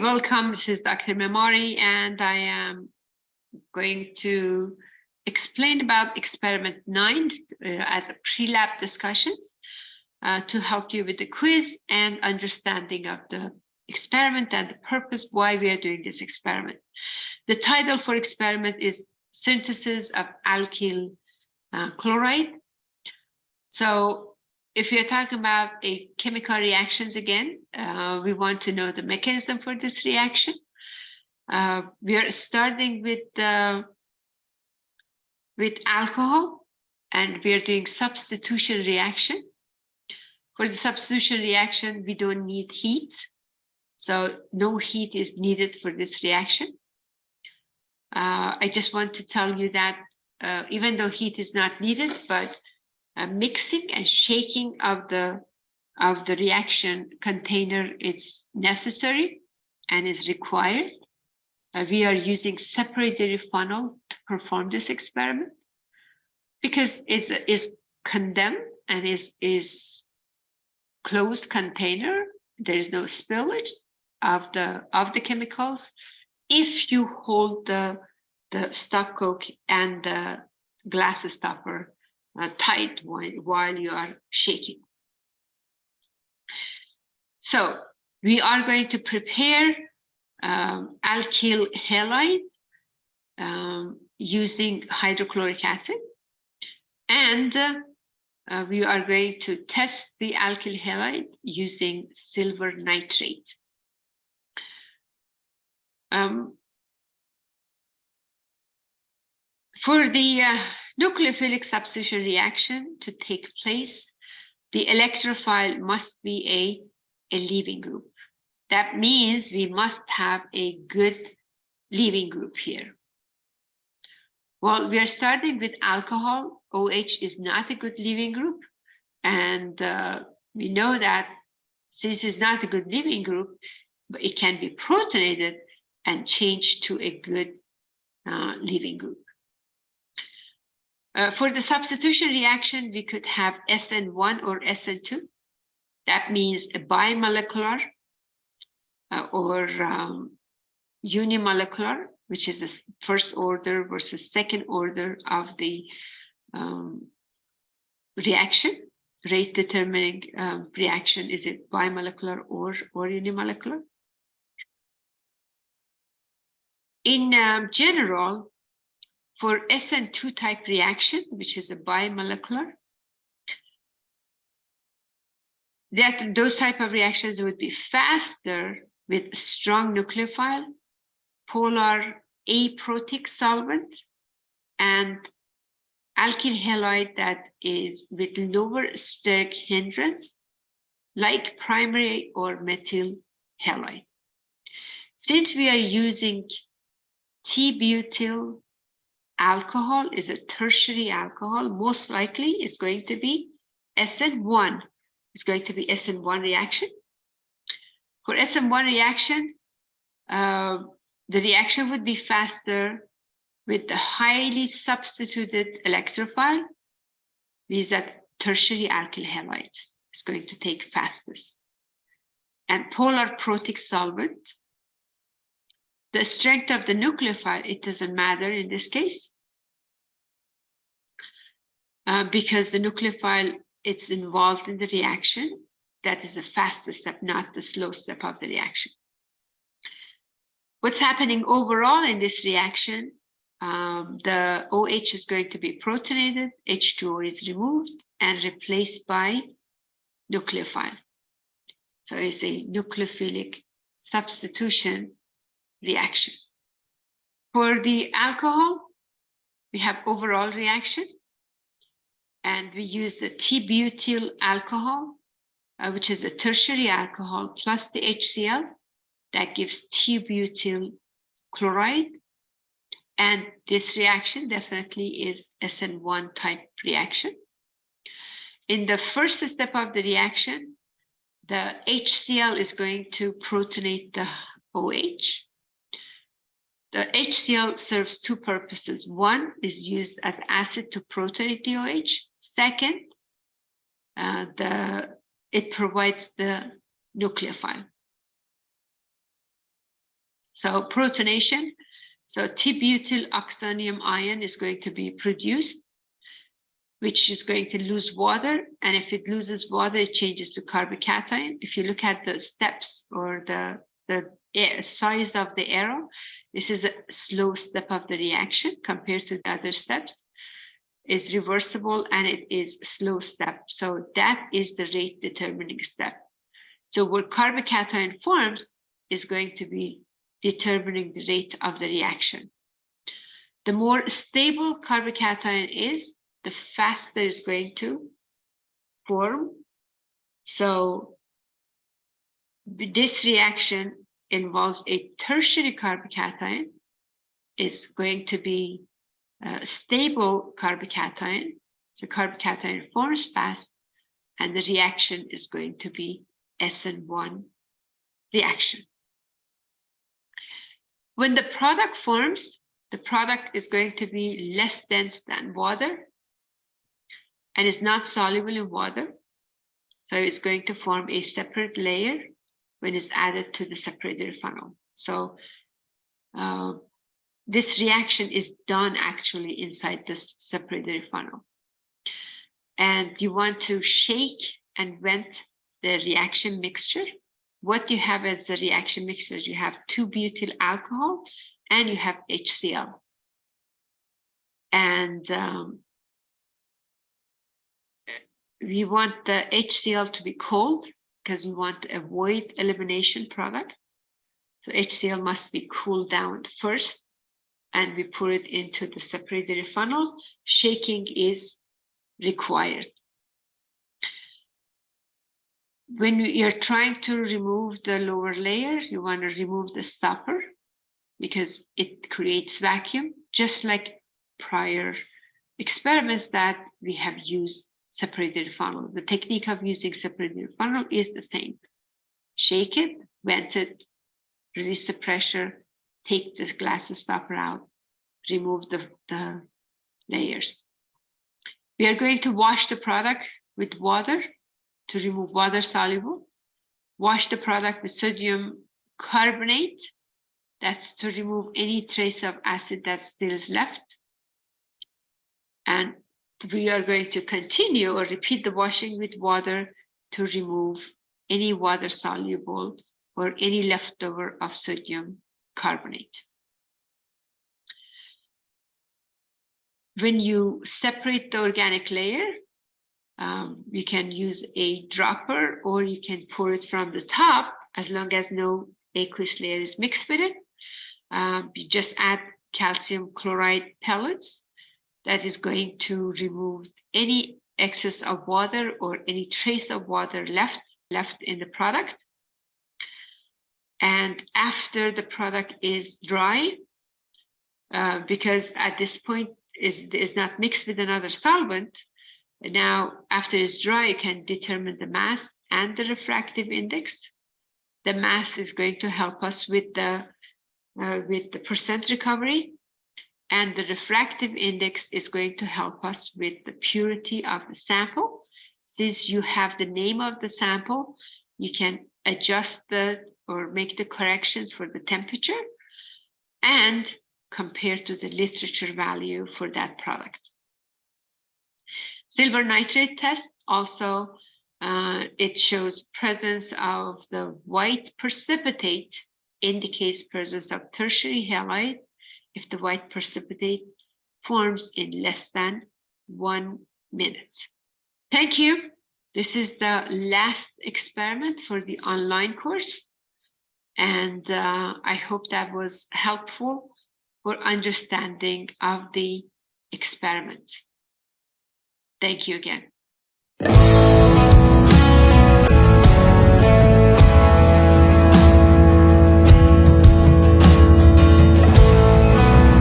welcome. This is Dr. Memari, and I am going to explain about experiment 9 as a pre-lab discussion to help you with the quiz and understanding of the experiment and the purpose why we are doing this experiment. The title for experiment is synthesis of alkyl chloride. So if you're talking about a chemical reactions again, we want to know the mechanism for this reaction. We are starting with alcohol, and we are doing substitution reaction. For the substitution reaction, we don't need heat, so no heat is needed for this reaction. I just want to tell you that even though heat is not needed, but mixing and shaking of the reaction container is necessary and is required. We are using separatory funnel to perform this experiment because it's condemned and is closed container. There is no spillage of the chemicals if you hold the stopcock and the glass stopper tight while you are shaking. So we are going to prepare alkyl halide using hydrochloric acid, and we are going to test the alkyl halide using silver nitrate. For the nucleophilic substitution reaction to take place, the electrophile must be a leaving group. That means we must have a good leaving group here. Well, we are starting with alcohol. OH is not a good leaving group. And we know that since it's not a good leaving group, but it can be protonated and changed to a good leaving group. For the substitution reaction, we could have SN1 or SN2. That means a bimolecular or unimolecular, which is the first order versus second order of the reaction. Rate determining reaction, is it bimolecular or unimolecular? In general, for SN2 type reaction, which is a bimolecular, those type of reactions would be faster with strong nucleophile, polar aprotic solvent, and alkyl halide that is with lower steric hindrance, like primary or methyl halide. Since we are using T-butyl alcohol is a tertiary alcohol, most likely is going to be SN1. It's going to be SN1 reaction. For SN1 reaction, the reaction would be faster with the highly substituted electrophile, means that tertiary alkyl halides is going to take fastest. And polar protic solvent, the strength of the nucleophile, it doesn't matter in this case, because the nucleophile, it's involved in the reaction. That is the fastest step, not the slow step of the reaction. What's happening overall in this reaction, the OH is going to be protonated, H2O is removed and replaced by nucleophile. So it's a nucleophilic substitution reaction. For the alcohol, we have overall reaction, and we use the T-butyl alcohol, which is a tertiary alcohol, plus the HCl, that gives T-butyl chloride. And this reaction definitely is SN1 type reaction. In the first step of the reaction, the HCl is going to protonate the OH. The HCl serves two purposes. One is used as acid to protonate the OH. Second, it provides the nucleophile. So protonation, so T-butyl oxonium ion is going to be produced, which is going to lose water. And if it loses water, it changes to carbocation. If you look at the steps or the size of the arrow, this is a slow step of the reaction compared to the other steps. Is reversible and it is slow step. So that is the rate determining step. So where carbocation forms is going to be determining the rate of the reaction. The more stable carbocation is, the faster it's going to form. So this reaction involves a tertiary carbocation, is going to be stable carbocation. So carbocation forms fast, and the reaction is going to be SN1 reaction. When the product forms, the product is going to be less dense than water and is not soluble in water. So it's going to form a separate layer when it's added to the separator funnel. So this reaction is done actually inside this separator funnel. And you want to shake and vent the reaction mixture. What you have as a reaction mixture, you have 2-butyl alcohol and you have HCl. And we want the HCl to be cold because we want to avoid elimination product. So HCl must be cooled down first, and we pour it into the separator funnel. Shaking is required. When you're trying to remove the lower layer, you want to remove the stopper because it creates vacuum, just like prior experiments that we have used separated funnel. The technique of using separated funnel is the same. Shake it, vent it, release the pressure, take the glass stopper out, remove the layers. We are going to wash the product with water to remove water soluble. Wash the product with sodium carbonate. That's to remove any trace of acid that still is left. And we are going to continue or repeat the washing with water to remove any water soluble or any leftover of sodium carbonate. When you separate the organic layer, you can use a dropper or you can pour it from the top as long as no aqueous layer is mixed with it. You just add calcium chloride pellets. That is going to remove any excess of water or any trace of water left in the product. And after the product is dry, because at this point is not mixed with another solvent, now after it's dry, you can determine the mass and the refractive index. The mass is going to help us with the percent recovery. And the refractive index is going to help us with the purity of the sample. Since you have the name of the sample, you can adjust or make the corrections for the temperature and compare to the literature value for that product. Silver nitrate test also, it shows presence of the white precipitate, indicates presence of tertiary halide if the white precipitate forms in less than 1 minute. Thank you. This is the last experiment for the online course. And I hope that was helpful for understanding of the experiment. Thank you again.